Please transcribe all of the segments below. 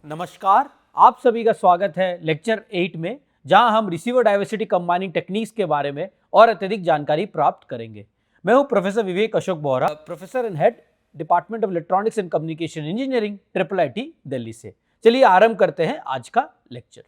नमस्कार, आप सभी का स्वागत है लेक्चर 8 में, जहां हम रिसीवर डाइवर्सिटी कंबाइनिंग टेक्निक्स के बारे में और अत्यधिक जानकारी प्राप्त करेंगे। मैं हूं professor Vivek Ashok Bohra, professor and head department of electronics and communication engineering, IIIT Delhi से। चलिए आरंभ करते हैं आज का लेक्चर।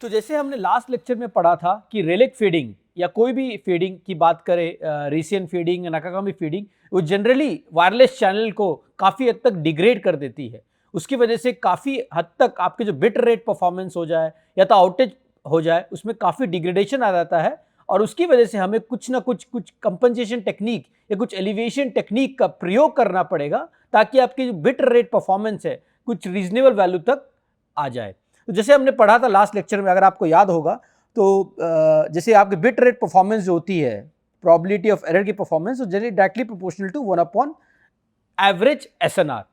तो जैसे हमने लास्ट लेक्चर में पढ़ा था कि रेलिक फीडिंग या कोई भी फीडिंग की बात करें, रीसियन फीडिंग, नाकागामी फीडिंग, वो जनरली वायरलेस चैनल को काफ़ी हद तक डिग्रेड कर देती है। उसकी वजह से काफ़ी हद तक आपके जो बिट रेट परफॉर्मेंस हो जाए या तो आउटेज हो जाए, उसमें काफ़ी डिग्रेडेशन आ जाता है और उसकी वजह से हमें कुछ ना कुछ कंपनसेशन टेक्निक या कुछ एलिवेशन टेक्निक का प्रयोग करना पड़ेगा ताकि आपकी जो बिट रेट परफॉर्मेंस है कुछ रीजनेबल वैल्यू तक आ जाए। तो जैसे हमने पढ़ा था लास्ट लेक्चर में, अगर आपको याद होगा तो जैसे आपकी बिट रेट परफॉर्मेंस जो होती है, प्रोबेबिलिटी ऑफ एरर की performance, generally directly proportional to 1 upon average SNR.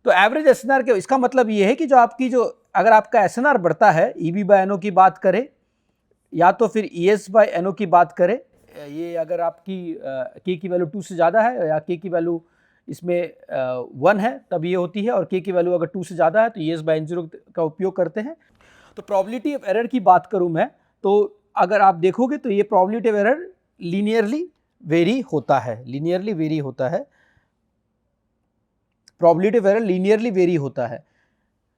तो एवरेज एसएनआर के इसका मतलब ये है कि जो आपकी जो अगर आपका एसएनआर बढ़ता है, ईबी बाय एनओ की बात करें या तो फिर ईएस बाय एनओ की बात करें, ये अगर आपकी के की वैल्यू 2 से ज़्यादा है या के की वैल्यू इसमें 1 है तब ये होती है, और के की वैल्यू अगर 2 से ज़्यादा है तो ईएस बाय एन0 का उपयोग करते हैं। तो प्रोबेबिलिटी ऑफ एरर की बात करूं मैं, तो अगर आप देखोगे तो ये probability of error linearly very होता है, probability of error linearly very होता है।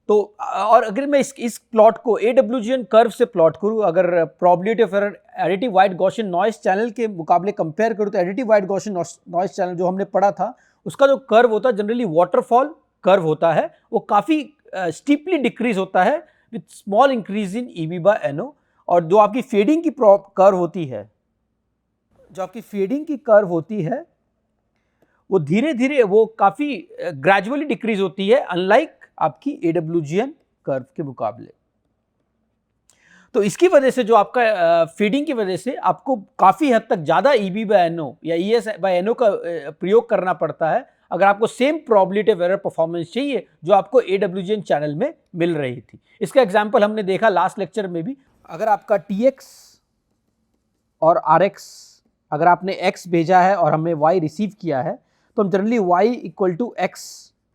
तो और अगर मैं इस प्लॉट को एडब्ल्यूजीएन कर्व से प्लॉट करूं, अगर probability of error additive white Gaussian noise channel के मुकाबले कंपेयर करूं, तो additive white Gaussian noise channel जो हमने पढ़ा था उसका जो कर्व होता है जनरली वाटरफॉल कर्व होता है, वो काफ़ी स्टीपली डिक्रीज होता है with small increase in EB by NO. और जो आपकी फेडिंग की कर्व होती है, वो धीरे धीरे वो काफ़ी ग्रेजुअली डिक्रीज होती है, अनलाइक आपकी एडब्ल्यूजीएन कर्व के मुकाबले। तो इसकी वजह से जो आपका फीडिंग की वजह से आपको काफ़ी हद तक ज़्यादा ईबी बाय एनओ या ईएस बाय एनओ का प्रयोग करना पड़ता है अगर आपको same probability of error performance चाहिए जो आपको एडब्ल्यूजीएन चैनल में मिल रही थी। इसका एग्जांपल हमने देखा लास्ट लेक्चर में भी। अगर आपका टीएक्स और आरएक्स, अगर आपने एक्स भेजा है और हमने वाई रिसीव किया है, तो हम generally y equal to x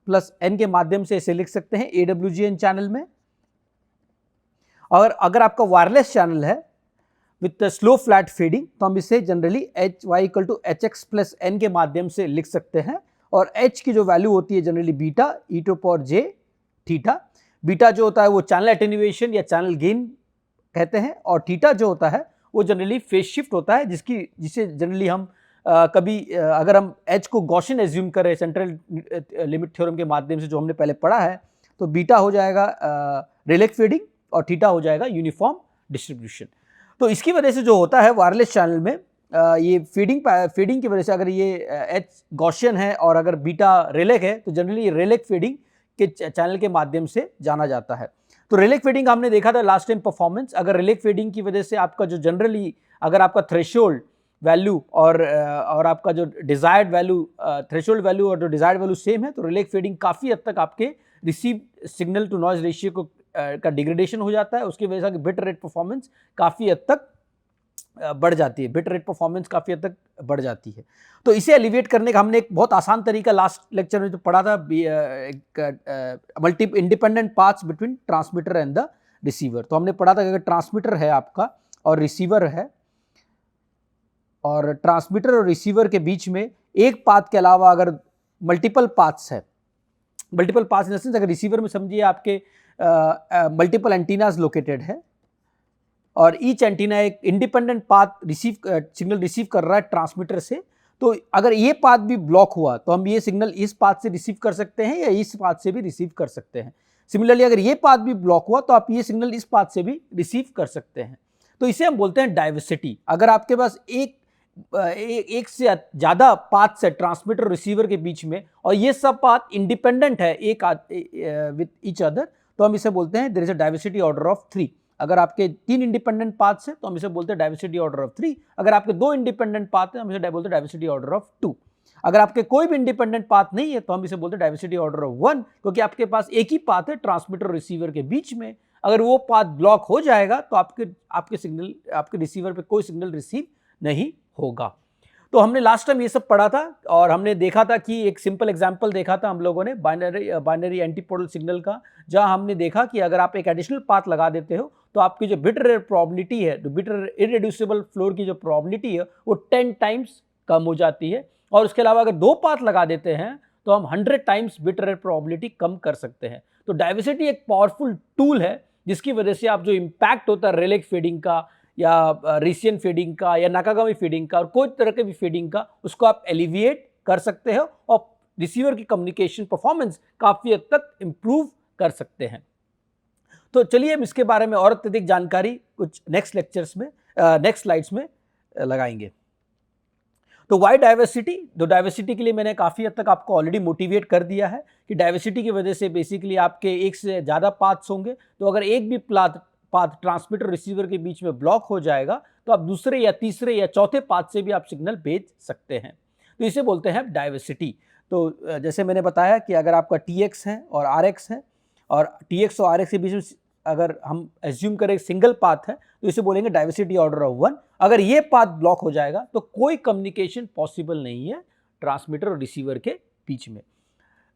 plus n के माध्यम से इसे लिख सकते हैं एडब्ल्यूजीएन चैनल में। और अगर आपका वायरलेस चैनल है विथ स्लो फ्लैट फीडिंग, तो हम इसे generally h y equal to h x plus n के माध्यम से लिख सकते हैं। और h की जो वैल्यू होती है generally beta e to power j theta. Beta जो होता है वो चैनल एटेन्यूएशन या चैनल गेन कहते हैं, और थीटा जो होता है वो जनरली फेज शिफ्ट होता है, जिसे जनरली हम कभी अगर हम h को गॉसियन एज्यूम करें सेंट्रल लिमिट थ्योरम के माध्यम से जो हमने पहले पढ़ा है, तो बीटा हो जाएगा रेलेक फीडिंग और थीटा हो जाएगा यूनिफॉर्म डिस्ट्रीब्यूशन। तो इसकी वजह से जो होता है वायरलेस चैनल में ये फीडिंग की वजह से, अगर ये एच गॉसियन है और अगर बीटा रेलेक है, तो जनरली रेलेक फीडिंग के चैनल के माध्यम से जाना जाता है। तो रेलेक फीडिंग हमने देखा था लास्ट टाइम परफॉर्मेंस। अगर रेलेक फीडिंग की वजह से आपका जो जनरली अगर आपका थ्रेशोल्ड वैल्यू और आपका जो डिजायर्ड वैल्यू, थ्रेशोल्ड वैल्यू और जो डिजायर्ड वैल्यू सेम है, तो रेलेक फीडिंग काफ़ी हद तक आपके receive signal to noise ratio को का डिग्रेडेशन हो जाता है। उसकी वजह से बिट रेट परफॉर्मेंस काफ़ी हद तक बढ़ जाती है, बढ़ जाती है। तो इसे एलिवेट करने का हमने एक बहुत आसान तरीका लास्ट लेक्चर में जो पढ़ा था, multi independent paths between transmitter and the receiver. तो हमने पढ़ा था कि अगर ट्रांसमीटर है आपका और रिसीवर है, और ट्रांसमीटर और रिसीवर के बीच में एक पाथ के अलावा अगर मल्टीपल पाथ्स है, multiple paths in the sense, अगर रिसीवर में समझिए आपके मल्टीपल एंटीनाज लोकेटेड है और ईच एंटीना एक इंडिपेंडेंट पाथ सिग्नल रिसीव कर रहा है ट्रांसमीटर से, तो अगर ये पाथ भी ब्लॉक हुआ तो हम ये सिग्नल इस पाथ से रिसीव कर सकते हैं या इस पाथ से भी रिसीव कर सकते हैं। सिमिलरली अगर ये पाथ भी ब्लॉक हुआ तो आप ये सिग्नल इस पाथ से भी रिसीव कर सकते हैं। तो इसे हम बोलते हैं डाइवर्सिटी। अगर आपके पास एक से ज़्यादा पाथ है ट्रांसमीटर रिसीवर के बीच में और ये सब पाथ इंडिपेंडेंट है एक विथ ईच अदर, तो हम इसे बोलते हैं there is a diversity order of 3। अगर आपके 3 इंडिपेंडेंट पाथ्स हैं तो हम इसे बोलते हैं डाइवर्सिटी ऑर्डर ऑफ 3। अगर आपके 2 इंडिपेंडेंट पाथ हैं हम इसे बोलते हैं डाइवर्सिटी ऑर्डर ऑफ 2। अगर आपके कोई भी इंडिपेंडेंट पाथ नहीं है तो हम इसे बोलते हैं डाइवर्सिटी ऑर्डर ऑफ 1, क्योंकि आपके पास एक ही पाथ है ट्रांसमीटर रिसीवर के बीच में। अगर वो पाथ ब्लॉक हो जाएगा तो आपके रिसीवर पे कोई सिग्नल रिसीव नहीं होगा। तो हमने लास्ट टाइम ये सब पढ़ा था और हमने देखा था कि एक सिंपल एग्जांपल देखा था हम लोगों ने बाइनरी एंटीपोडल सिग्नल का, जहां हमने देखा कि अगर आप एक एडिशनल पाथ लगा देते हो तो आपकी जो बिट एरर प्रोबेबिलिटी है, जो बिट एरर इररेड्यूसिबल फ्लोर की जो प्रोबेबिलिटी है वो 10 टाइम्स कम हो जाती है। और उसके अलावा अगर 2 पाथ लगा देते हैं तो हम 100 टाइम्स बिट एरर प्रोबेबिलिटी कम कर सकते हैं। तो डाइवर्सिटी एक पावरफुल टूल है जिसकी वजह से आप जो इम्पैक्ट होता है रेलेक फीडिंग का या रीसियन फीडिंग का या नाकागामी फीडिंग का और कोई तरह के भी फीडिंग का, उसको आप एलिविएट कर सकते हो और रिसीवर की कम्युनिकेशन परफॉर्मेंस काफ़ी हद तक इम्प्रूव कर सकते हैं। तो चलिए हम इसके बारे में और अत्यधिक जानकारी कुछ नेक्स्ट लेक्चर्स में, नेक्स्ट स्लाइड्स में लगाएंगे। तो वाई डाइवर्सिटी? तो डाइवर्सिटी के लिए मैंने काफ़ी हद तक आपको ऑलरेडी मोटिवेट कर दिया है कि डाइवर्सिटी की वजह से बेसिकली आपके एक से ज़्यादा पाथ्स होंगे, तो अगर एक भी पाथ ट्रांसमीटर रिसीवर के बीच में ब्लॉक हो जाएगा तो आप दूसरे या तीसरे या चौथे पाथ से भी आप सिग्नल भेज सकते हैं। तो इसे बोलते हैं डाइवर्सिटी। तो जैसे मैंने बताया कि अगर आपका TX है और RX है और TX और RX के बीच में अगर हम एज्यूम करें सिंगल पाथ है तो इसे बोलेंगे डाइवर्सिटी ऑर्डर ऑफ 1। अगर ये पाथ ब्लॉक हो जाएगा तो कोई कम्युनिकेशन पॉसिबल नहीं है ट्रांसमीटर और रिसीवर के बीच में।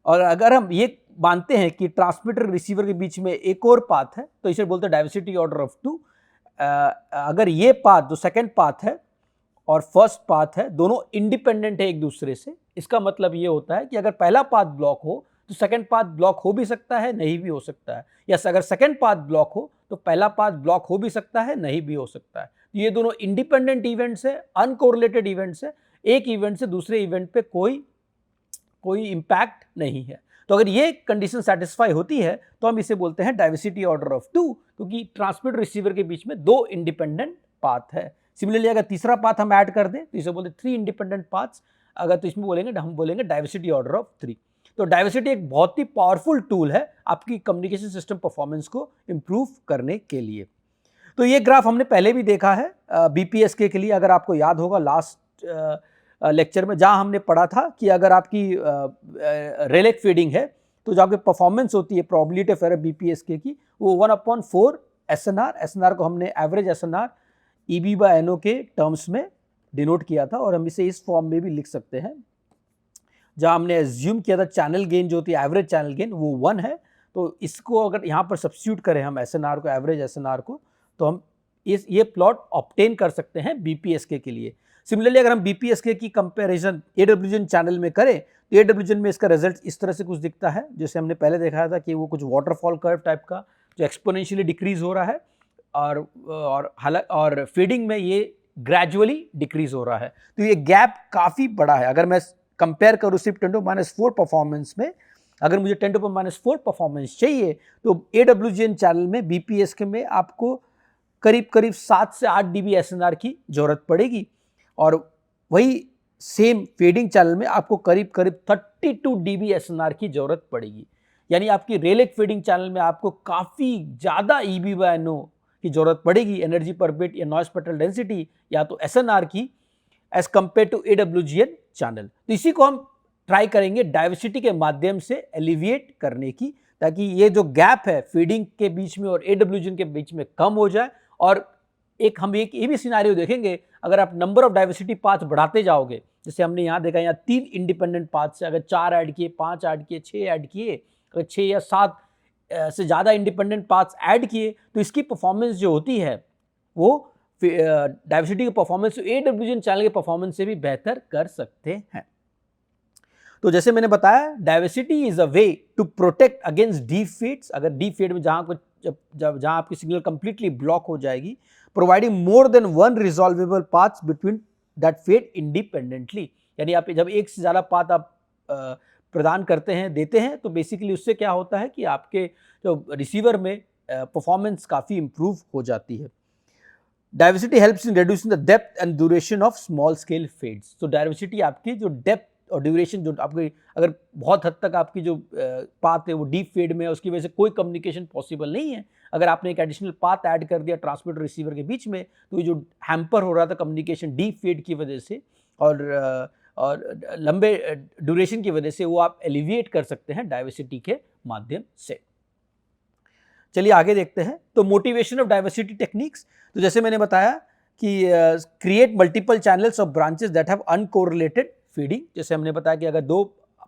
और अगर हम ये मानते हैं कि ट्रांसमीटर रिसीवर के बीच में एक और पाथ है तो इसे बोलते हैं डाइवर्सिटी ऑर्डर ऑफ 2। अगर ये पाथ जो सेकंड पाथ है और फर्स्ट पाथ है दोनों इंडिपेंडेंट है एक दूसरे से, इसका मतलब ये होता है कि अगर पहला पाथ ब्लॉक हो तो सेकंड पाथ ब्लॉक हो भी सकता है, नहीं भी हो सकता है, या अगर सेकंड पाथ ब्लॉक हो तो पहला पाथ ब्लॉक हो भी सकता है, नहीं भी हो सकता है। ये दोनों इंडिपेंडेंट इवेंट्स है, अनकोरिलेटेड इवेंट्स है, एक इवेंट से दूसरे इवेंट पे कोई इंपैक्ट नहीं है। तो अगर ये कंडीशन सेटिस्फाई होती है तो हम इसे बोलते हैं डाइवर्सिटी ऑर्डर ऑफ 2, क्योंकि ट्रांसमीटर रिसीवर के बीच में 2 इंडिपेंडेंट पाथ है। सिमिलरली अगर तीसरा पाथ हम ऐड कर दें तो इसे बोलते हैं 3 इंडिपेंडेंट पाथ्स, अगर तो इसमें बोलेंगे हम बोलेंगे डाइवर्सिटी ऑर्डर ऑफ 3। तो डाइवर्सिटी एक बहुत ही पावरफुल टूल है आपकी कम्युनिकेशन सिस्टम परफॉर्मेंस को इंप्रूव करने के लिए। तो ये ग्राफ हमने पहले भी देखा है BPSK के लिए, अगर आपको याद होगा लास्ट लेक्चर में जहां हमने पढ़ा था कि अगर आपकी रेलेक फीडिंग है तो जो आपकी परफॉर्मेंस होती है प्रोबेबिलिटी ऑफ एरर BPSK की वो 1/4 SNR को हमने एवरेज SNR EB/NO के टर्म्स में डिनोट किया था और हम इसे इस फॉर्म में भी लिख सकते हैं जहां हमने एज्यूम किया था चैनल गेन जो होती है एवरेज चैनल गेन वो 1 है। तो इसको अगर यहाँ पर सब्स्टिट्यूट करें हम SNR को, एवरेज SNR को, तो हम ये प्लॉट ऑब्टेन कर सकते हैं BPSK के लिए। सिमिलरली अगर हम BPSK की कंपैरिजन AWGN चैनल में करें तो AWGN में इसका रिजल्ट इस तरह से कुछ दिखता है, जैसे हमने पहले देखा था कि वो कुछ वाटरफॉल कर्व टाइप का जो एक्सपोनेंशियली डिक्रीज हो रहा है और फीडिंग में ये ग्रेजुअली डिक्रीज हो रहा है। तो ये गैप काफ़ी बड़ा है। अगर मैं कंपेयर करूँ सिर्फ 10⁻⁴ परफॉर्मेंस में, अगर मुझे 10⁻⁴ परफॉर्मेंस चाहिए तो AWGN चैनल में BPSK में आपको करीब 7 से 8 dB SNR की जरूरत पड़ेगी और वही सेम फीडिंग चैनल में आपको करीब 32 dB SNR की जरूरत पड़ेगी। यानी आपकी रेलेक फीडिंग चैनल में आपको काफ़ी ज़्यादा EB/NO की जरूरत पड़ेगी, एनर्जी पर बिट या नॉइस स्पेक्ट्रल डेंसिटी या तो SNR की, as compare to AWGN channel. तो इसी को हम ट्राई करेंगे डाइवर्सिटी के माध्यम से एलिविएट करने की, ताकि ये जो गैप है फीडिंग के बीच में और AWGN के बीच में कम हो जाए। और हम एक ये भी सिनारियो देखेंगे, अगर आप नंबर ऑफ डाइवर्सिटी पाथ बढ़ाते जाओगे, जैसे हमने यहाँ देखा, यहाँ 3 इंडिपेंडेंट पाथ से अगर 4 ऐड किए, 5 ऐड किए, 6 ऐड किए, अगर 6 या 7 से ज़्यादा इंडिपेंडेंट पाथ्स ऐड किए तो इसकी परफॉर्मेंस जो होती है वो डाइवर्सिटी की परफॉर्मेंस AWGN चैनल के परफॉर्मेंस से भी बेहतर कर सकते हैं। तो जैसे मैंने बताया, diversity is a way to protect against deep fades. अगर डीप फीड में जहां आपकी सिग्नल कंप्लीटली ब्लॉक हो जाएगी, providing more than 1 resolvable paths between that fade independently. यानी आप जब एक से ज़्यादा पाथ आप प्रदान करते हैं, देते हैं, तो बेसिकली उससे क्या होता है कि आपके जो रिसीवर में परफॉर्मेंस काफ़ी इंप्रूव हो जाती है। Diversity helps in reducing the depth and duration of small scale fades. तो डाइवर्सिटी आपकी जो डेप्थ और ड्यूरेशन, जो आपकी अगर बहुत हद तक आपकी जो पाथ है वो डीप फेड में है, उसकी वजह से कोई कम्युनिकेशन पॉसिबल नहीं है। अगर आपने एक एडिशनल पाथ ऐड कर दिया ट्रांसमीटर रिसीवर के बीच में, तो ये जो हैम्पर हो रहा था कम्युनिकेशन डीप फेड की वजह से और लंबे ड्यूरेशन की वजह से, वो आप एलिविएट कर सकते हैं डाइवर्सिटी के माध्यम से। चलिए आगे देखते हैं। तो मोटिवेशन ऑफ डाइवर्सिटी टेक्निक्स। तो जैसे मैंने बताया कि create multiple channels of branches that have uncorrelated feeding. जैसे हमने बताया कि अगर दो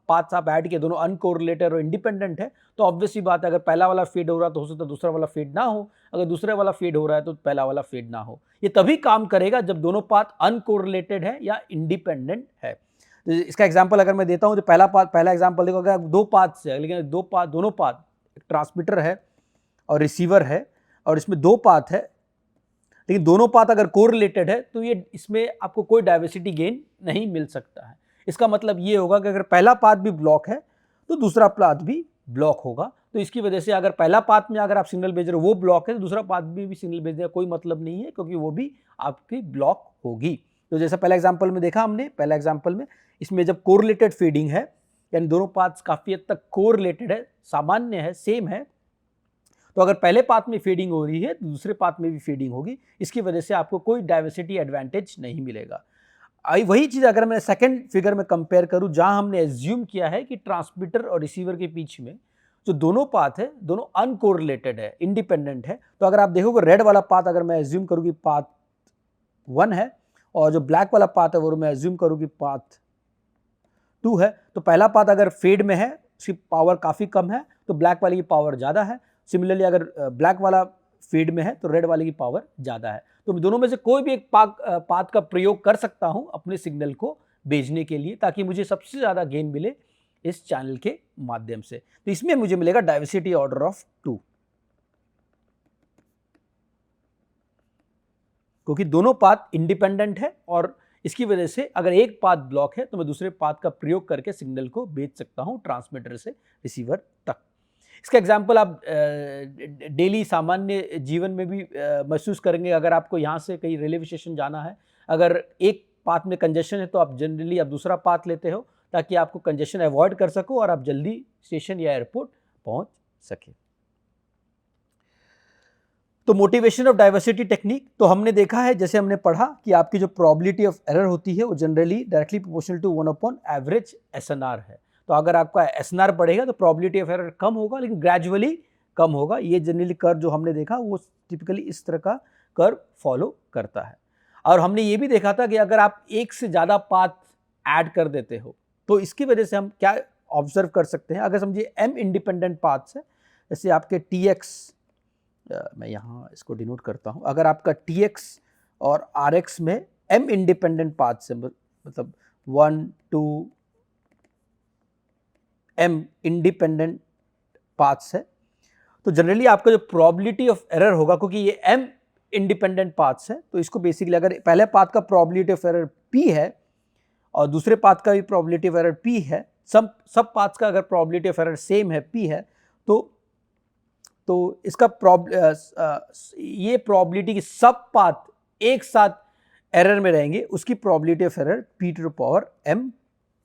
पाथ्स आप ऐड किए, दोनों अनकोरिलेटेड और इंडिपेंडेंट है, तो ऑब्वियसली बात है अगर पहला वाला फीड हो रहा है तो हो सकता है दूसरा वाला फीड ना हो, अगर दूसरा वाला फीड हो रहा है तो पहला वाला फीड ना हो। ये तभी काम करेगा जब दोनों पाथ अनकोरिलेटेड है या इंडिपेंडेंट है। तो इसका एग्जांपल अगर मैं देता हूं तो पहला एग्जांपल देखो, अगर दो पाथ्स है लेकिन दोनों पाथ, ट्रांसमीटर है और रिसीवर है और इसमें दो पाथ है, लेकिन दोनों पाथ अगर कोरिलेटेड है तो ये इसमें आपको कोई डाइवर्सिटी गेन नहीं मिल सकता है। इसका मतलब ये होगा कि अगर पहला पाथ भी ब्लॉक है तो दूसरा पाथ भी ब्लॉक होगा। तो इसकी वजह से अगर पहला पाथ में अगर आप सिग्नल भेज रहे हो वो ब्लॉक है तो दूसरा पाथ में भी सिग्नल भेजने का कोई मतलब नहीं है, क्योंकि वो भी आपकी ब्लॉक होगी। तो जैसा पहला एग्जाम्पल में देखा हमने, पहला एग्जाम्पल में इसमें जब कोरिलेटेड फीडिंग है यानी दोनों पाथ्स काफी हद तक कोरिलेटेड है, सामान्य है, सेम है, तो अगर पहले पाथ में फीडिंग हो रही है तो दूसरे पाथ में भी फीडिंग होगी। इसकी वजह से आपको कोई डाइवर्सिटी एडवांटेज नहीं मिलेगा। वही चीज अगर मैं सेकंड फिगर में कंपेयर करूं जहां हमने एज्यूम किया है कि ट्रांसमीटर और रिसीवर के बीच में जो दोनों पाथ है दोनों अनकोरिलेटेड है, इंडिपेंडेंट है, तो अगर आप देखोगे रेड वाला पाथ अगर मैं एज्यूम करूं कि पाथ 1 है और जो ब्लैक वाला पाथ है वो मैं एज्यूम करूं कि पाथ 2 है, तो पहला पाथ अगर फेड में है उसकी पावर काफी कम है तो ब्लैक वाले की पावर ज्यादा है। सिमिलरली अगर ब्लैक वाला फीड में है तो रेड वाले की पावर ज़्यादा है। तो दोनों में से कोई भी एक पाथ का प्रयोग कर सकता हूं अपने सिग्नल को भेजने के लिए, ताकि मुझे सबसे ज़्यादा गेन मिले इस चैनल के माध्यम से। तो इसमें मुझे मिलेगा डाइवर्सिटी ऑर्डर ऑफ 2, क्योंकि दोनों पाथ इंडिपेंडेंट है और इसकी वजह से अगर एक पाथ ब्लॉक है तो मैं दूसरे पाथ का प्रयोग करके सिग्नल को भेज सकता हूं ट्रांसमीटर से रिसीवर तक। इसका एग्जाम्पल आप डेली सामान्य जीवन में भी महसूस करेंगे। अगर आपको यहाँ से कहीं रेलवे स्टेशन जाना है, अगर एक पाथ में कंजेशन है तो आप जनरली आप दूसरा पाथ लेते हो ताकि आपको कंजेशन अवॉइड कर सको और आप जल्दी स्टेशन या एयरपोर्ट पहुँच सके। तो मोटिवेशन ऑफ डाइवर्सिटी टेक्निक तो हमने देखा है, जैसे हमने पढ़ा कि आपकी जो प्रोबेबिलिटी ऑफ एरर होती है वो जनरली डायरेक्टली प्रोपोर्शनल टू 1/एवरेज एसएनआर है। तो अगर आपका एसएनआर बढ़ेगा तो प्रोबेबिलिटी ऑफ एरर कम होगा, लेकिन ग्रेजुअली कम होगा। ये जनरली कर्व जो हमने देखा वो टिपिकली इस तरह का कर्व फॉलो करता है। और हमने ये भी देखा था कि अगर आप एक से ज़्यादा पाथ ऐड कर देते हो तो इसकी वजह से हम क्या ऑब्जर्व कर सकते हैं। अगर समझिए m इंडिपेंडेंट पाथ्स है, जैसे आपके tx, मैं यहाँ इसको डिनोट करता हूँ, अगर आपका tx और rx में m इंडिपेंडेंट पाथ्स है, मतलब 1 2 m इंडिपेंडेंट पाथ्स है, तो जनरली आपका जो प्रोबेबिलिटी ऑफ एरर होगा, क्योंकि ये m इंडिपेंडेंट पाथ्स है, तो इसको बेसिकली अगर पहले पाथ का प्रोबेबिलिटी ऑफ एरर p है और दूसरे पाथ का भी प्रोबेबिलिटी ऑफ एरर p है, सब पाथ्स का अगर प्रोबेबिलिटी ऑफ एरर सेम है, p है, तो इसका ये प्रोबेबिलिटी कि सब पाथ एक साथ एरर में रहेंगे उसकी प्रोबेबिलिटी ऑफ एरर p⁻m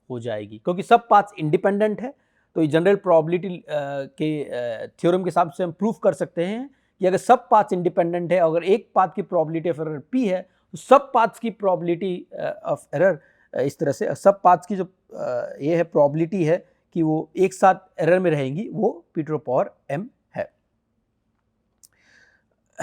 हो जाएगी, क्योंकि सब पाथ्स इंडिपेंडेंट है। तो ये जनरल प्रोबेबिलिटी के थ्योरम के हिसाब से हम प्रूफ कर सकते हैं कि अगर सब पाथ्स इंडिपेंडेंट है, अगर एक पाथ की प्रोबेबिलिटी ऑफ एरर p है तो सब पाथ्स की प्रोबेबिलिटी ऑफ एरर इस तरह से सब पाथ्स की जो ये है प्रोबेबिलिटी है कि वो एक साथ एरर में रहेंगी वो p⁻m है।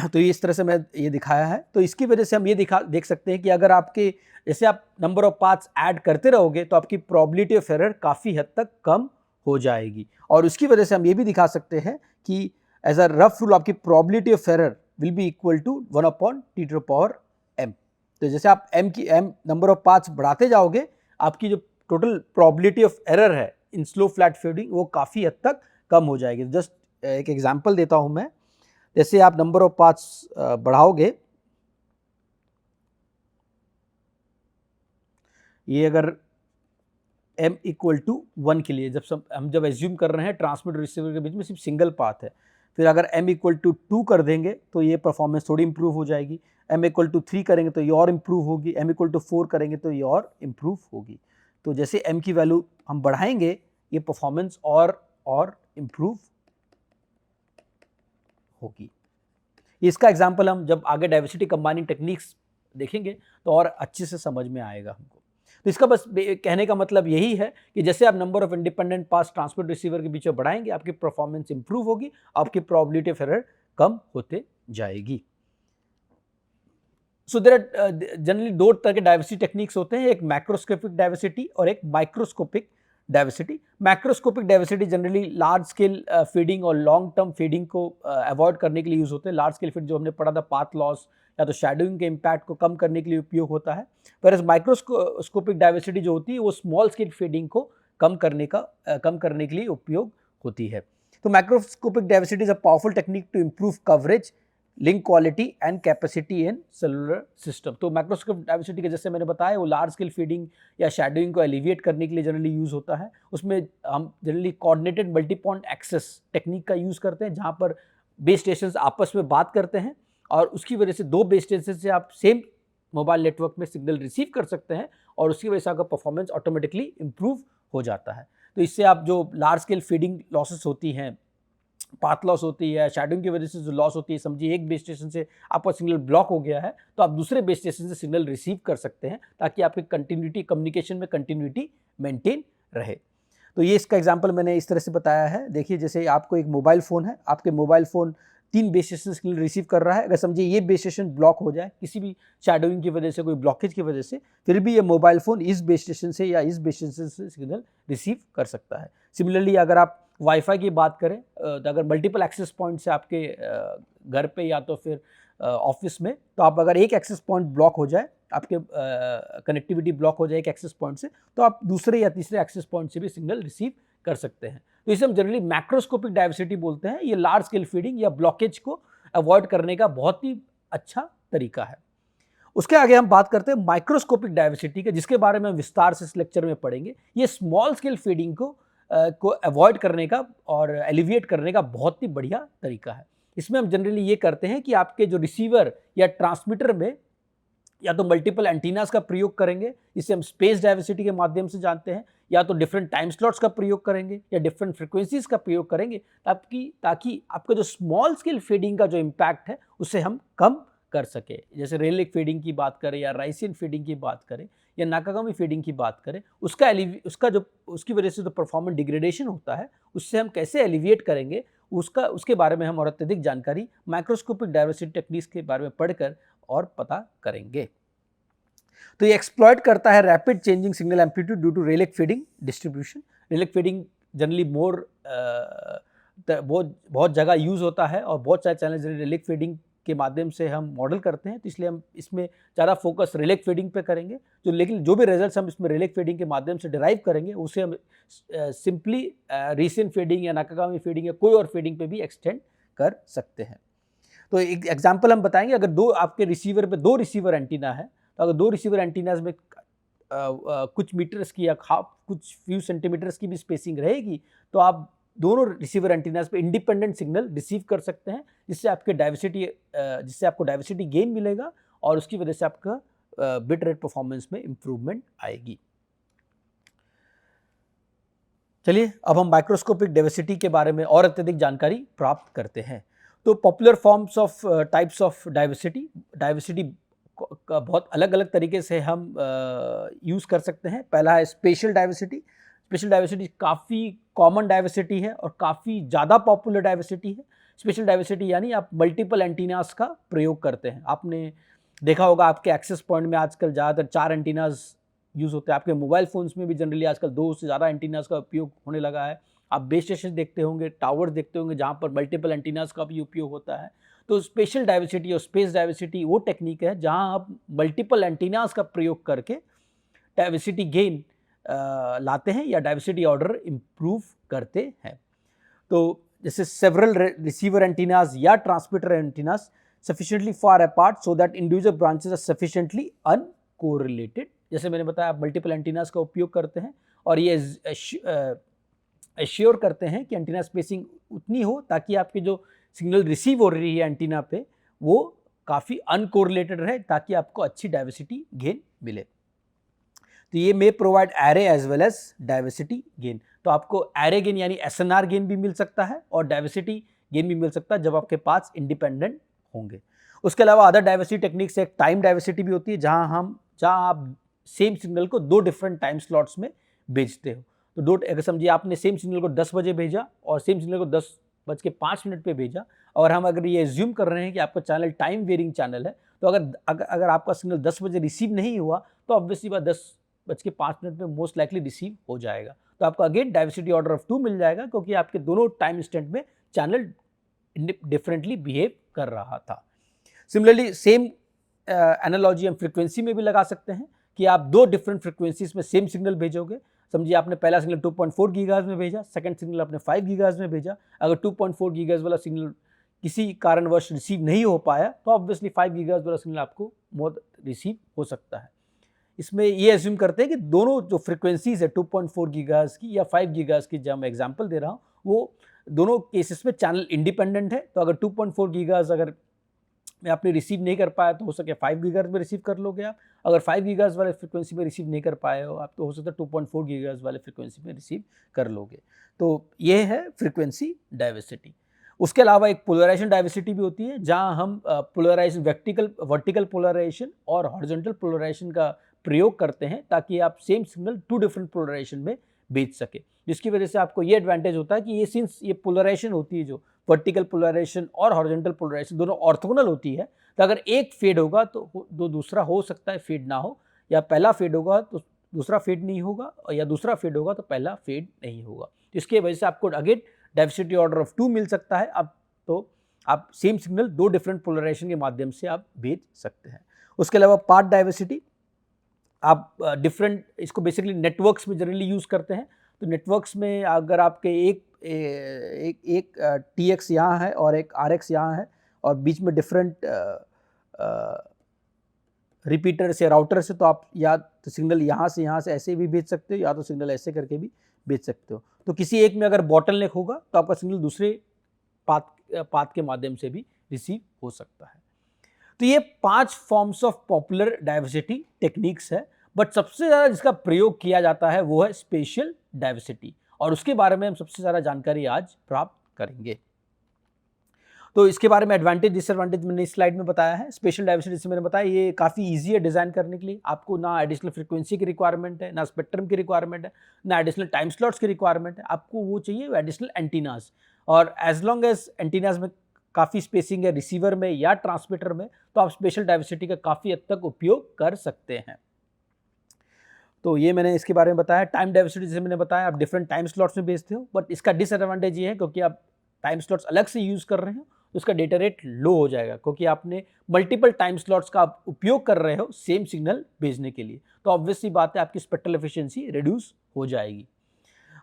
तो ये इस तरह से मैं ये दिखाया है। तो इसकी वजह से हम ये देख सकते हैं कि अगर आपके जैसे आप नंबर ऑफ पाथ्स ऐड करते रहोगे तो आपकी प्रोबेबिलिटी ऑफ एरर काफ़ी हद तक कम हो जाएगी। और उसकी वजह से हम ये भी दिखा सकते हैं कि एज अ रफ रूल आपकी probability of error will be equal to 1/t⁻m। तो जैसे आप m नंबर ऑफ पाथ्स बढ़ाते जाओगे, आपकी जो टोटल प्रोबेबिलिटी ऑफ एरर है इन स्लो फ्लैट फीडिंग वो काफ़ी हद तक कम हो जाएगी। जस्ट एक एग्जांपल देता हूं मैं, जैसे आप नंबर ऑफ पाथ्स बढ़ाओगे, ये अगर m = 1 के लिए हम जब एज्यूम कर रहे हैं ट्रांसमीटर रिसीवर के बीच में सिर्फ सिंगल पाथ है, फिर अगर m = 2 कर देंगे तो ये परफॉर्मेंस थोड़ी इंप्रूव हो जाएगी, m = 3 करेंगे तो ये और इंप्रूव होगी, m = 4 करेंगे तो ये और इंप्रूव होगी। तो जैसे m की वैल्यू हम बढ़ाएंगे ये परफॉर्मेंस और इंप्रूव होगी। इसका एग्जाम्पल हम जब आगे डाइवर्सिटी कंबाइनिंग टेक्निक्स देखेंगे तो और अच्छे से समझ में आएगा हमको। तो इसका बस कहने का मतलब यही है कि जैसे आप number of independent paths transmitter receiver के बीच में बढ़ाएंगे आपकी परफॉर्मेंस इंप्रूव होगी, आपकी प्रोबेबिलिटी ऑफ एरर कम होते जाएगी। सो देयर आर जनरली दो तरह के डाइवर्सिटी टेक्निक्स होते हैं, एक मैक्रोस्कोपिक डाइवर्सिटी और एक microscopic diversity. Macroscopic diversity generally large scale feeding और लॉन्ग टर्म फीडिंग को अवॉइड करने के लिए यूज होते हैं। लार्ज स्केल फीड जो हमने पढ़ा था, पाथ लॉस या तो शैडोइंग के इम्पैक्ट को कम करने के लिए उपयोग होता है। पर माइक्रोस्कोपिक डाइवर्सिटी जो होती है वो स्मॉल स्केल फीडिंग को कम करने के लिए उपयोग होती है। तो microscopic diversity is a powerful technique to improve coverage, link quality and capacity in cellular system. तो माइक्रोस्कोपिक डाइवर्सिटी के जैसे मैंने बताया, वो लार्ज स्केल फीडिंग या शैडोइंग को एलिविएट करने के लिए जनरली यूज होता है। उसमें हम generally coordinated multi point access technique का यूज करते हैं, जहां पर बेस स्टेशन आपस में बात करते हैं और उसकी वजह से दो बेस स्टेशन से आप सेम मोबाइल नेटवर्क में सिग्नल रिसीव कर सकते हैं और उसकी वजह से आपका परफॉर्मेंस ऑटोमेटिकली इंप्रूव हो जाता है। तो इससे आप जो लार्ज स्केल फीडिंग लॉसेस होती हैं, पाथ लॉस होती है, शैडोइंग की वजह से जो लॉस होती है, समझिए एक बेस स्टेशन से आपका सिग्नल ब्लॉक हो गया है तो आप दूसरे बेस स्टेशन से सिग्नल रिसीव कर सकते हैं, ताकि आपकी कंटिन्यूटी, कम्युनिकेशन में कंटिन्यूटी मेंटेन रहे। तो ये इसका एग्जांपल मैंने इस तरह से बताया है। देखिए, जैसे आपको एक मोबाइल फ़ोन है, आपके मोबाइल फ़ोन 3 बेस स्टेशन से सिग्नल रिसीव कर रहा है। अगर समझिए ये बेस स्टेशन ब्लॉक हो जाए किसी भी शैडोइंग की वजह से, कोई ब्लॉकेज की वजह से, फिर भी ये मोबाइल फ़ोन इस बेस स्टेशन से या इस बेस स्टेशन से सिग्नल रिसीव कर सकता है। सिमिलरली अगर आप वाईफाई की बात करें, तो अगर मल्टीपल एक्सेस पॉइंट्स है आपके घर पे या तो फिर ऑफिस में, तो आप अगर एक एक्सेस पॉइंट ब्लॉक हो जाए, आपके कनेक्टिविटी ब्लॉक हो जाए एक एक्सेस पॉइंट से, तो आप दूसरे या तीसरे एक्सेस पॉइंट से भी सिग्नल रिसीव कर सकते हैं। तो इसे हम जनरली मैक्रोस्कोपिक डाइवर्सिटी बोलते हैं। ये लार्ज स्केल फीडिंग या ब्लॉकेज को अवॉइड करने का बहुत ही अच्छा तरीका है। उसके आगे हम बात करते हैं माइक्रोस्कोपिक डाइवर्सिटी के, जिसके बारे में हम विस्तार से इस लेक्चर में पढ़ेंगे। ये स्मॉल स्केल फीडिंग को अवॉइड करने का और एलिविएट करने का बहुत ही बढ़िया तरीका है। इसमें हम जनरली ये करते हैं कि आपके जो रिसीवर या ट्रांसमीटर में या तो मल्टीपल एंटीनास का प्रयोग करेंगे, इसे हम स्पेस डाइवर्सिटी के माध्यम से जानते हैं, या तो डिफरेंट टाइम स्लॉट्स का प्रयोग करेंगे या डिफरेंट फ्रीक्वेंसीज का प्रयोग करेंगे, ताकि आपका जो स्मॉल स्केल फीडिंग का जो इम्पैक्ट है उसे हम कम कर सके। जैसे रेलिक फीडिंग की बात करें या राइसिन फीडिंग की बात करें या नाकागामी फीडिंग की बात करें, उसकी वजह से जो परफॉर्मेंस डिग्रेडेशन होता है उससे हम कैसे एलिविएट करेंगे, उसके बारे में हम और अत्यधिक जानकारी माइक्रोस्कोपिक डाइवर्सिटी टेक्निक्स के बारे में पढ़कर और पता करेंगे। तो ये एक्सप्लॉइट करता है rapid changing signal amplitude due to Rayleigh fading distribution. Rayleigh fading generally बहुत जगह यूज होता है और बहुत सारे चैनल रेलिक फीडिंग के माध्यम से हम मॉडल करते हैं, तो इसलिए हम इसमें ज़्यादा फोकस रेलिक फीडिंग पे करेंगे। लेकिन जो भी रिजल्ट्स हम इसमें रेलिक फीडिंग के माध्यम से डिराइव करेंगे उसे हम सिंपली रीसेंट फीडिंग या नाकागामी फीडिंग या कोई और फीडिंग पे भी एक्सटेंड कर सकते हैं। तो एक एग्जांपल हम बताएंगे। अगर आपके रिसीवर पे 2 रिसीवर एंटीना है, तो अगर 2 रिसीवर एंटीनाज में कुछ मीटर्स की या कुछ फ्यू सेंटीमीटर्स की भी स्पेसिंग रहेगी, तो आप दोनों रिसीवर एंटीनाज पे इंडिपेंडेंट सिग्नल रिसीव कर सकते हैं, जिससे आपको डाइवर्सिटी गेन मिलेगा और उसकी वजह से आपका बिट रेट परफॉर्मेंस में इंप्रूवमेंट आएगी। चलिए अब हम माइक्रोस्कोपिक डाइवर्सिटी के बारे में और अत्यधिक जानकारी प्राप्त करते हैं। तो popular forms of types of diversity का बहुत अलग अलग तरीके से हम यूज़ कर सकते हैं। पहला है स्पेशल डाइवर्सिटी। स्पेशल डाइवर्सिटी काफ़ी कॉमन डाइवर्सिटी है और काफ़ी ज़्यादा पॉपुलर डाइवर्सिटी है। स्पेशल डाइवर्सिटी यानी आप मल्टीपल एंटीनास का प्रयोग करते हैं। आपने देखा होगा आपके एक्सेस पॉइंट में आजकल ज़्यादातर 4 एंटीनास यूज़ होते हैं। आपके मोबाइल फ़ोन्स में भी जनरली आजकल 2 से ज़्यादा एंटीनास का उपयोग होने लगा है। आप बेस स्टेशन देखते होंगे, टावर्स देखते होंगे, जहाँ पर मल्टीपल एंटीनास का भी उपयोग होता है। तो स्पेशल डाइवर्सिटी और स्पेस डाइवर्सिटी वो टेक्निक है जहाँ आप मल्टीपल एंटीनास का प्रयोग करके डाइवर्सिटी गेन लाते हैं या डाइवर्सिटी ऑर्डर इम्प्रूव करते हैं। तो जैसे सेवरल रिसीवर एंटीनास या transmitter antennas sufficiently far apart so that individual branches are sufficiently uncorrelated। जैसे मैंने बताया, आप मल्टीपल एंटीनास का उपयोग करते हैं और ये एश्योर करते हैं कि एंटीना स्पेसिंग उतनी हो ताकि आपकी जो सिग्नल रिसीव हो रही है एंटीना पे वो काफ़ी अनकोरिलेटेड रहे, ताकि आपको अच्छी डाइवर्सिटी गेन मिले। तो ये may provide array as well as diversity gain. तो आपको एरे गेन यानी SNR गेन भी मिल सकता है और डाइवर्सिटी गेन भी मिल सकता है जब आपके पास इंडिपेंडेंट होंगे। उसके अलावा अदर डाइवर्सिटी टेक्निक से एक टाइम डाइवर्सिटी भी होती है, जहां आप सेम सिग्नल को 2 डिफरेंट टाइम स्लॉट्स में भेजते हो। तो अगर समझिए आपने सेम सिग्नल को 10 बजे भेजा और सेम सिग्नल को 10:05 पे भेजा, और हम अगर ये एज्यूम कर रहे हैं कि आपका चैनल टाइम वेरिंग चैनल है, तो अगर आपका सिग्नल 10 बजे रिसीव नहीं हुआ तो ऑब्वियसली बात 10:05 में मोस्ट लाइकली रिसीव हो जाएगा। तो आपको अगेन डाइवर्सिटी ऑर्डर ऑफ 2 मिल जाएगा, क्योंकि आपके दोनों टाइम इंस्टेंट में चैनल डिफरेंटली बिहेव कर रहा था। सिमिलरली सेम एनालॉजी हम फ्रीक्वेंसी में भी लगा सकते हैं कि आप दो डिफरेंट फ्रीक्वेंसीज में सेम सिग्नल भेजोगे। समझिए आपने पहला सिग्नल 2.4 गीगाहर्ट्ज़ में भेजा, सेकंड सिग्नल आपने 5 गीगाहर्ट्ज़ में भेजा। अगर 2.4 गीगाहर्ट्ज़ वाला सिग्नल किसी कारणवश रिसीव नहीं हो पाया तो ऑब्वियसली 5 गीगाहर्ट्ज़ वाला सिग्नल आपको मोर रिसीव हो सकता है। इसमें ये एज्यूम करते हैं कि दोनों जो फ्रीक्वेंसीज है 2.4 गीगाहर्ट्ज़ की या 5 गीगाहर्ट्ज़ की, जब मैं एग्जांपल दे रहा हूँ, वो दोनों केसेस में चैनल इंडिपेंडेंट है। तो अगर 2.4 गीगाहर्ट्ज़ अगर में आपने रिसीव नहीं कर पाया तो हो सके 5 गीगाहर्ट्ज़ में रिसीव कर लोगे आप। अगर 5 गीगाहर्ट्ज़ वाले फ्रीक्वेंसी में रिसीव नहीं कर पाए हो आप तो हो सकता है 2.4 गीगाहर्ट्ज़ वाले फ्रीक्वेंसी में रिसीव कर लोगे। तो ये है फ्रीक्वेंसी डाइवर्सिटी। उसके अलावा एक पोलराइजेशन डाइवर्सिटी भी होती है, जहां हम पोलराइजेशन वर्टिकल पोलराइजेशन और हॉरिजॉन्टल पोलराइजेशन का प्रयोग करते हैं ताकि आप सेम सिग्नल 2 डिफरेंट पोलराइजेशन में भेज सके, जिसकी वजह से आपको ये एडवांटेज होता है कि ये सिंस ये पोलराइजेशन होती है जो वर्टिकल पोलराइजेशन और हॉरिजॉन्टल पोलराइजेशन दोनों ऑर्थोगोनल होती है, तो अगर एक फेड होगा तो दूसरा हो सकता है फेड ना हो, या पहला फेड होगा तो दूसरा फेड नहीं होगा, या दूसरा फेड होगा तो पहला फेड नहीं होगा। इसके वजह से आपको अगेन डाइवर्सिटी ऑर्डर ऑफ 2 मिल सकता है। अब तो आप सेम सिग्नल 2 डिफरेंट पोलराइजेशन के माध्यम से आप भेज सकते हैं। उसके अलावा पाथ डाइवर्सिटी आप डिफरेंट, इसको बेसिकली नेटवर्क्स में जनरली यूज़ करते हैं। तो नेटवर्क्स में अगर आपके एक TX यहाँ है और एक RX यहाँ है और बीच में डिफरेंट रिपीटर से राउटर से, तो आप या तो सिग्नल यहाँ से ऐसे भी भेज सकते हो या तो सिग्नल ऐसे करके भी भेज सकते हो। तो किसी एक में अगर बॉटलनेक होगा तो आपका सिग्नल दूसरे पाथ के माध्यम से भी रिसीव हो सकता है। तो ये 5 forms of popular diversity techniques है, बट सबसे ज़्यादा जिसका प्रयोग किया जाता है वो है स्पेशल डाइवर्सिटी, और उसके बारे में हम सबसे ज़्यादा जानकारी आज प्राप्त करेंगे। तो इसके बारे में एडवांटेज डिसएडवांटेज मैंने इस स्लाइड में बताया है। स्पेशल डाइवर्सिटी जैसे मैंने बताया ये काफ़ी ईजी है डिज़ाइन करने के लिए। आपको ना एडिशनल फ्रीक्वेंसी की रिक्वायरमेंट है, ना स्पेक्ट्रम की रिक्वायरमेंट है, ना एडिशनल टाइम स्लॉट्स की रिक्वायरमेंट है। आपको वो चाहिए एडिशनल एंटीनास, और एज लॉन्ग एज एंटीनास में काफ़ी स्पेसिंग है रिसीवर में या ट्रांसमीटर में, तो आप स्पेशल डाइवर्सिटी का काफ़ी हद तक उपयोग कर सकते हैं। तो ये मैंने इसके बारे में बताया। टाइम डाइवर्सिटी जैसे मैंने बताया आप डिफरेंट टाइम स्लॉट्स में भेजते हो, बट इसका डिसएडवांटेज ये है क्योंकि आप टाइम स्लॉट्स अलग से यूज़ कर रहे हो तो उसका डेटा रेट लो हो जाएगा, क्योंकि आपने मल्टीपल टाइम स्लॉट्स का आप उपयोग कर रहे हो सेम सिग्नल भेजने के लिए। तो ऑब्वियसली बात है आपकी स्पेक्ट्रल एफिशिएंसी रिड्यूस हो जाएगी।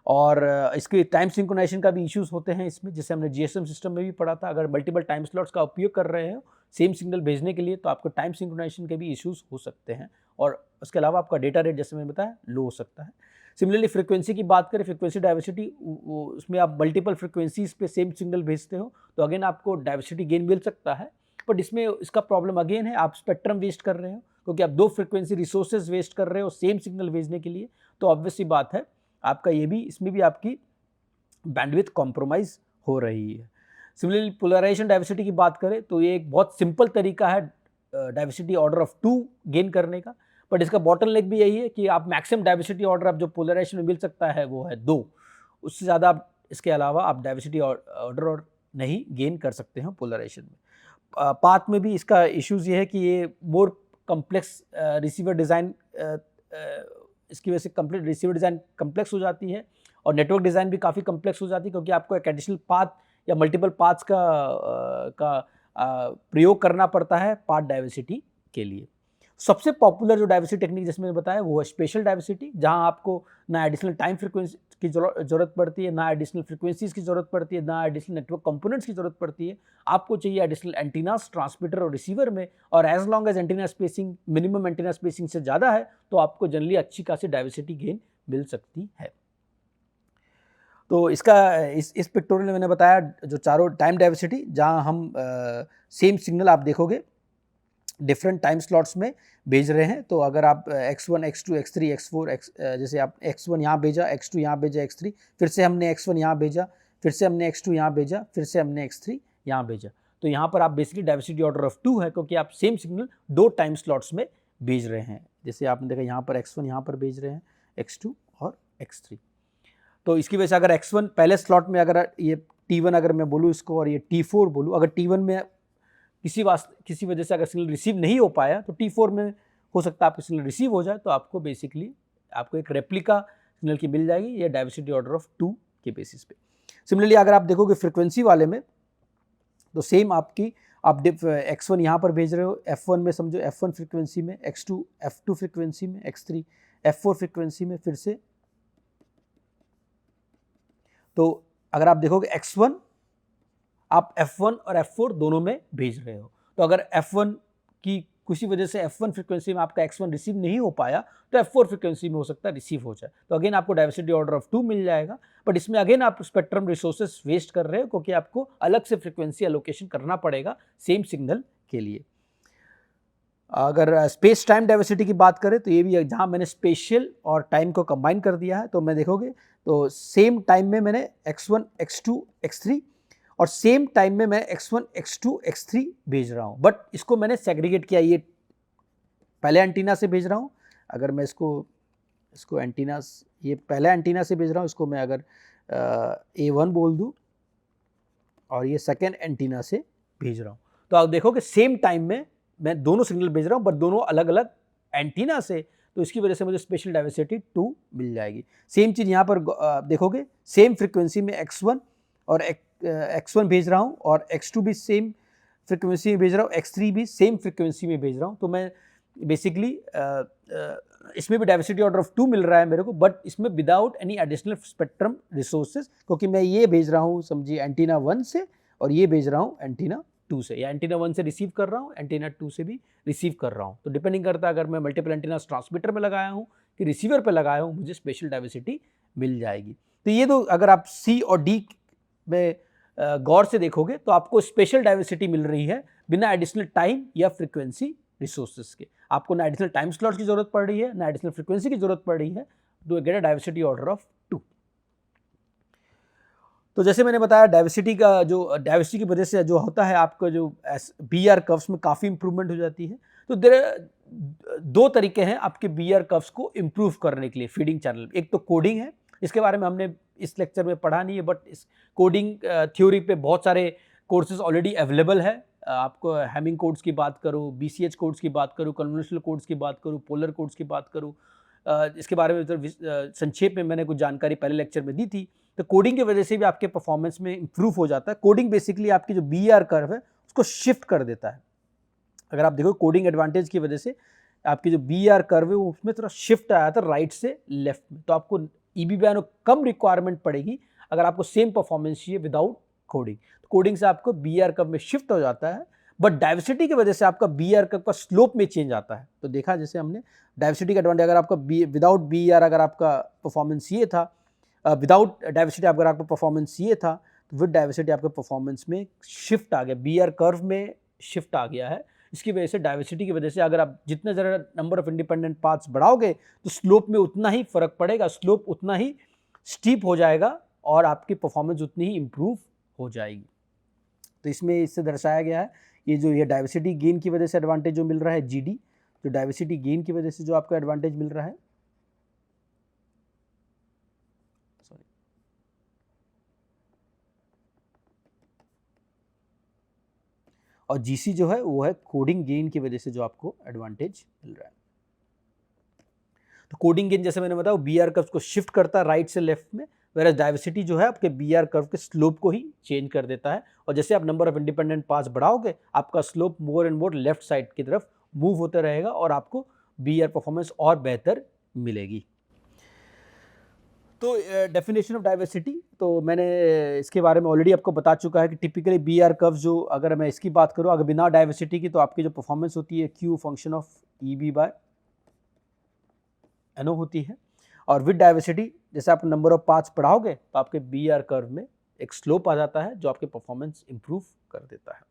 और इसके टाइम सिंक्रोनाइजेशन का भी इश्यूज होते हैं इसमें, जैसे हमने GSM सिस्टम में भी पढ़ा था। अगर मल्टीपल टाइम स्लॉट्स का उपयोग कर रहे हो सेम सिग्नल भेजने के लिए तो आपको टाइम सिंक्रोनाइजेशन के भी इश्यूज हो सकते हैं, और उसके अलावा आपका डेटा रेट जैसे मैंने बताया लो हो सकता है। सिमिलरली फ्रीक्वेंसी की बात करें, फ्रीक्वेंसी डाइवर्सिटी, उसमें आप मल्टीपल फ्रीक्वेंसीज पे सेम सिग्नल भेजते हो तो अगेन आपको डाइवर्सिटी गेन मिल सकता है, बट इसमें इसका प्रॉब्लम अगेन है आप स्पेक्ट्रम वेस्ट कर रहे हो, क्योंकि आप 2 फ्रीक्वेंसी रिसोर्सेज वेस्ट कर रहे हो सेम सिग्नल भेजने के लिए। तो ऑब्वियसली बात है आपका ये भी, इसमें भी आपकी बैंडविड्थ कॉम्प्रोमाइज़ हो रही है। सिमिलरली पोलराइजेशन डाइवर्सिटी की बात करें तो ये एक बहुत सिंपल तरीका है डाइवर्सिटी ऑर्डर ऑफ 2 गेन करने का, बट इसका बॉटलनेक भी यही है कि आप मैक्सिमम डाइवर्सिटी ऑर्डर आप जो पोलराइजेशन में मिल सकता है वो है 2, उससे ज़्यादा आप इसके अलावा आप डाइवर्सिटी ऑर्डर और नहीं गेन कर सकते हो पोलराइजेशन में। पाथ में भी इसका इश्यूज़ ये है कि ये मोर कम्प्लेक्स रिसीवर डिज़ाइन, इसकी वजह से कंप्लीट रिसीवर डिज़ाइन कम्प्लेक्स हो जाती है, और नेटवर्क डिज़ाइन भी काफ़ी कम्प्लेक्स हो जाती है, क्योंकि आपको एक एडिशनल पाथ या मल्टीपल पाथ्स का प्रयोग करना पड़ता है पाथ डाइवर्सिटी के लिए। सबसे पॉपुलर जो डाइवर्सिटी टेक्निक जैसे मैंने बताया वो है स्पेशल डाइवर्सिटी, जहां आपको ना एडिशनल टाइम फ्रीक्वेंसी की जरूरत पड़ती है, ना एडिशनल फ्रीक्वेंसीज की जरूरत पड़ती है, ना एडिशनल नेटवर्क कंपोनेंट्स की जरूरत पड़ती है। आपको चाहिए एडिशनल एंटीनास ट्रांसमीटर और रिसीवर में, और as long as antenna spacing minimum antenna spacing से ज़्यादा है तो आपको जनरली अच्छी खासी डाइवर्सिटी गेन मिल सकती है। तो इसका इस पिक्टोरियल में मैंने बताया जो चारों टाइम डाइवर्सिटी, जहां हम सेम सिग्नल आप देखोगे डिफरेंट टाइम स्लॉट्स में भेज रहे हैं। तो अगर आप x1, x2, x3, x4, जैसे आप x1 यहाँ भेजा, x2 यहाँ भेजा, x3 फिर से हमने x1 यहाँ भेजा, फिर से हमने x2 यहाँ भेजा, फिर से हमने x3 यहाँ भेजा, तो यहाँ पर आप बेसिकली डाइवर्सिटी ऑर्डर ऑफ 2 है, क्योंकि आप सेम सिग्नल 2 टाइम स्लॉट्स में भेज रहे हैं। जैसे आपने देखा यहाँ पर x1 यहाँ पर भेज रहे हैं, x2 और x3। तो इसकी वजह से अगर x1 पहले स्लॉट में, अगर ये T1 अगर मैं बोलूँ इसको और ये T4 बोलूँ, अगर T1 में किसी वजह से अगर सिग्नल रिसीव नहीं हो पाया तो T4 में हो सकता है आपका सिग्नल रिसीव हो जाए, तो आपको बेसिकली आपको एक रेप्लिका सिग्नल की मिल जाएगी, ये डाइवर्सिटी ऑर्डर ऑफ 2 के बेसिस पे। सिमिलरली अगर आप देखोगे फ्रीक्वेंसी वाले में, तो सेम आपकी आप x1 यहाँ पर भेज रहे हो, f1 में समझो f1 फ्रीक्वेंसी में, x2 f2 फ्रीक्वेंसी में, x3 f4 फ्रीक्वेंसी में फिर से। तो अगर आप देखोगे x1 आप f1 और f4 दोनों में भेज रहे हो, तो अगर f1 की किसी वजह से f1 फ्रीक्वेंसी में आपका x1 रिसीव नहीं हो पाया तो f4 फ्रीक्वेंसी में हो सकता है रिसीव हो जाए, तो अगेन आपको डाइवर्सिटी ऑर्डर ऑफ 2 मिल जाएगा। बट इसमें अगेन आप स्पेक्ट्रम रिसोर्सेस वेस्ट कर रहे हो, क्योंकि आपको अलग से फ्रीक्वेंसी एलोकेशन करना पड़ेगा सेम सिग्नल के लिए। अगर स्पेस टाइम डाइवर्सिटी की बात करें तो ये भी जहाँ मैंने स्पेशियल और टाइम को कंबाइन कर दिया है, तो मैं देखोगे तो सेम टाइम में मैंने x1 x2 x3 और सेम टाइम में मैं x1 x2 x3 भेज रहा हूँ, बट इसको मैंने सेग्रीगेट किया, ये पहले एंटीना से भेज रहा हूँ। अगर मैं इसको एंटीना, ये पहले एंटीना से भेज रहा हूँ, इसको मैं अगर A1 बोल दूँ और ये सेकेंड एंटीना से भेज रहा हूँ, तो आप देखो कि सेम टाइम में मैं दोनों सिग्नल भेज रहा हूँ बट दोनों अलग अलग एंटीना से, तो इसकी वजह से मुझे स्पेशल डाइवर्सिटी 2 मिल जाएगी। सेम चीज़ यहाँ पर देखोगे सेम फ्रीक्वेंसी में x1 और x1 भेज रहा हूँ और x2 भी सेम फ्रीक्वेंसी में भेज रहा हूँ, x3 भी सेम फ्रीक्वेंसी में भेज रहा हूँ, तो मैं बेसिकली इसमें भी डाइवर्सिटी ऑर्डर ऑफ 2 मिल रहा है मेरे को, बट इसमें without any additional spectrum resources, क्योंकि मैं ये भेज रहा हूँ समझिए एंटीना 1 से और ये भेज रहा हूँ एंटीना 2 से, या एंटीना 1 से रिसीव कर रहा हूँ, एंटीना 2 से भी रिसीव कर रहा हूँ, तो डिपेंडिंग करता है अगर मैं मल्टीपल एंटीना ट्रांसमीटर में लगाया हूँ कि रिसीवर पे लगाया हूँ, मुझे स्पेशल डाइवर्सिटी मिल जाएगी। तो ये तो अगर आप C और D में गौर से देखोगे तो आपको स्पेशल डाइवर्सिटी मिल रही है बिना एडिशनल टाइम या फ्रीक्वेंसी रिसोर्सेज के। आपको ना एडिशनल टाइम स्लॉट्स की जरूरत पड़ रही है, ना एडिशनल फ्रीक्वेंसी की जरूरत पड़ रही है, to get a diversity order of 2। तो जैसे मैंने बताया डाइवर्सिटी की वजह से जो होता है आपका जो BR कर्व्स में काफ़ी इंप्रूवमेंट हो जाती है। तो दो तरीके हैं आपके BR कर्व्स को इम्प्रूव करने के लिए फीडिंग चैनल। एक तो कोडिंग है, इसके बारे में हमने इस लेक्चर में पढ़ा नहीं है, बट इस कोडिंग थ्योरी पे बहुत सारे कोर्सेज ऑलरेडी अवेलेबल है। आपको हैमिंग कोड्स की बात करूँ, BCH कोड्स की बात करूँ, कन्वेंशनल कोड्स की बात करूँ, पोलर कोड्स की बात करूँ, इसके बारे में संक्षेप में मैंने कुछ जानकारी पहले लेक्चर में दी थी। तो कोडिंग की वजह से भी आपके परफॉर्मेंस में इंप्रूव हो जाता है। कोडिंग बेसिकली आपकी जो BR कर्व है उसको शिफ्ट कर देता है। अगर आप देखो कोडिंग एडवांटेज की वजह से आपकी जो BR कर्व है उसमें थोड़ा शिफ्ट आया था राइट से लेफ्ट में, तो आपको EB बैन कम रिक्वायरमेंट पड़ेगी अगर आपको सेम परफॉर्मेंस चाहिए विदाउट कोडिंग। तो कोडिंग से आपको BR कर्व में शिफ्ट हो जाता है, बट डाइवर्सिटी की वजह से आपका BR कर्व का स्लोप में चेंज आता है। तो देखा जैसे हमने डाइवर्सिटी का एडवांटेज, अगर आपका विदाउट BR अगर आपका परफॉर्मेंस ये था, विदाउट डाइवर्सिटी अगर आपका परफॉर्मेंस ये था, तो विद डाइवर्सिटी आपके परफॉर्मेंस में शिफ्ट आ गया, BR कर्व में शिफ्ट आ गया है। इसकी वजह से डाइवर्सिटी की वजह से अगर आप जितने ज़्यादा नंबर ऑफ इंडिपेंडेंट पाथ्स बढ़ाओगे तो स्लोप में उतना ही फर्क पड़ेगा, स्लोप उतना ही स्टीप हो जाएगा और आपकी परफॉर्मेंस उतनी ही इम्प्रूव हो जाएगी। तो इसमें इससे दर्शाया गया है ये डाइवर्सिटी गेन की वजह से एडवांटेज जो मिल रहा है GD, जो डाइवर्सिटी गेन की वजह से जो आपको एडवांटेज मिल रहा है, और GC जो है वो है कोडिंग गेन की वजह से जो आपको एडवांटेज मिल रहा है। तो कोडिंग गेन जैसे मैंने बताया BR कर्व को शिफ्ट करता है राइट से लेफ्ट में, वेरएज डाइवर्सिटी जो है आपके BR कर्व के स्लोप को ही चेंज कर देता है, और जैसे आप नंबर ऑफ इंडिपेंडेंट पाथ्स बढ़ाओगे आपका slope more and more left side की तरफ मूव होता रहेगा और आपको BR परफॉर्मेंस और बेहतर मिलेगी। तो डेफिनेशन ऑफ डाइवर्सिटी तो मैंने इसके बारे में ऑलरेडी आपको बता चुका है कि टिपिकली BR कर्व जो, अगर मैं इसकी बात करूँ अगर बिना डाइवर्सिटी की, तो आपकी जो परफॉर्मेंस होती है Q फंक्शन ऑफ EB/NO होती है, और विद डाइवर्सिटी जैसे आप नंबर ऑफ पाथ्स बढ़ाओगे तो आपके BR कर्व में एक स्लोप आ जाता है जो आपके परफॉर्मेंस इंप्रूव कर देता है।